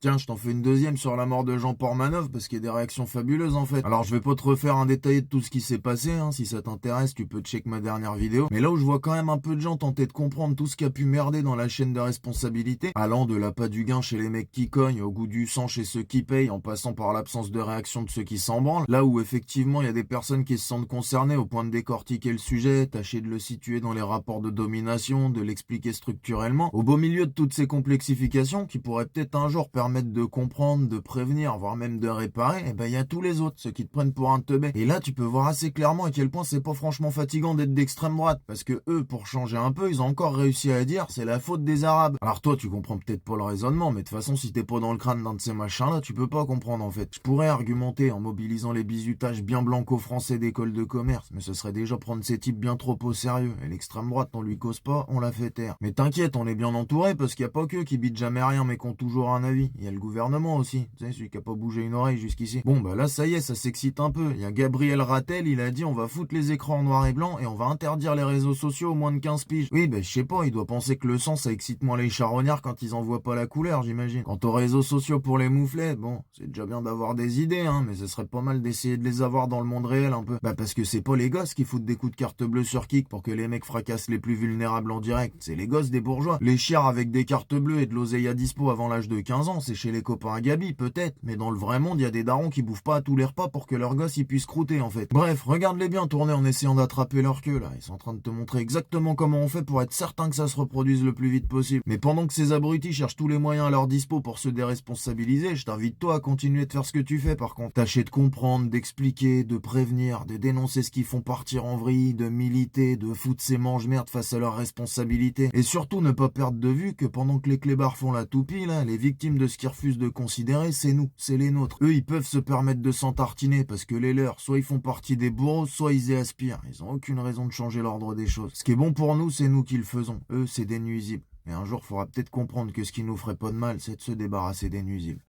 Tiens, je t'en fais une deuxième sur la mort de Jean Portmanov parce qu'il y a des réactions fabuleuses en fait. Alors je vais pas te refaire un détaillé de tout ce qui s'est passé, hein. Si ça t'intéresse, tu peux check ma dernière vidéo. Mais là où je vois quand même un peu de gens tenter de comprendre tout ce qui a pu merder dans la chaîne de responsabilité, allant de l'appât du gain chez les mecs qui cognent, au goût du sang chez ceux qui payent, en passant par l'absence de réaction de ceux qui s'en branlent, là où effectivement il y a des personnes qui se sentent concernées au point de décortiquer le sujet, tâcher de le situer dans les rapports de domination, de l'expliquer structurellement, au beau milieu de toutes ces complexifications qui pourraient peut-être un jour permettre de comprendre, de prévenir, voire même de réparer, et ben il y a tous les autres, ceux qui te prennent pour un teubé. Et là, tu peux voir assez clairement à quel point c'est pas franchement fatigant d'être d'extrême droite, parce que eux, pour changer un peu, ils ont encore réussi à dire c'est la faute des Arabes. Alors toi, tu comprends peut-être pas le raisonnement, mais de toute façon, si t'es pas dans le crâne d'un de ces machins-là, tu peux pas comprendre en fait. Je pourrais argumenter en mobilisant les bizutages bien blanco-français d'école de commerce, mais ce serait déjà prendre ces types bien trop au sérieux. Et l'extrême droite, on lui cause pas, on la fait taire. Mais t'inquiète, on est bien entouré, parce qu'il y a pas qu'eux qui bitent jamais rien, mais qui ont toujours un avis. Il y a le gouvernement aussi, tu sais, celui qui a pas bougé une oreille jusqu'ici. Bon bah là ça y est, ça s'excite un peu. Il y a Gabriel Rattel, il a dit on va foutre les écrans en noir et blanc et on va interdire les réseaux sociaux aux moins de 15 piges. Oui bah je sais pas, il doit penser que le sang ça excite moins les charognards quand ils en voient pas la couleur, j'imagine. Quant aux réseaux sociaux pour les mouflets, bon, c'est déjà bien d'avoir des idées, hein, mais ce serait pas mal d'essayer de les avoir dans le monde réel un peu. Bah parce que c'est pas les gosses qui foutent des coups de carte bleue sur Kik pour que les mecs fracassent les plus vulnérables en direct, c'est les gosses des bourgeois. Les chiards avec des cartes bleues et de l'oseille à dispo avant l'âge de 15 ans, c'est chez les copains à Gabi peut-être, mais dans le vrai monde, il y a des darons qui bouffent pas à tous les repas pour que leurs gosses y puissent croûter en fait. Bref, regarde-les bien tourner en essayant d'attraper leur queue là, ils sont en train de te montrer exactement comment on fait pour être certain que ça se reproduise le plus vite possible. Mais pendant que ces abrutis cherchent tous les moyens à leur dispo pour se déresponsabiliser, je t'invite toi à continuer de faire ce que tu fais par contre. Tâcher de comprendre, d'expliquer, de prévenir, de dénoncer ce qu'ils font partir en vrille, de militer, de foutre ces mange-merde face à leurs responsabilités. Et surtout ne pas perdre de vue que pendant que les clébards font la toupie là, les victimes de ce qu'ils refusent de considérer, c'est nous, c'est les nôtres. Eux, ils peuvent se permettre de s'entartiner parce que les leurs, soit ils font partie des bourreaux, soit ils y aspirent. Ils ont aucune raison de changer l'ordre des choses. Ce qui est bon pour nous, c'est nous qui le faisons. Eux, c'est des nuisibles. Et un jour, faudra peut-être comprendre que ce qui nous ferait pas de mal, c'est de se débarrasser des nuisibles.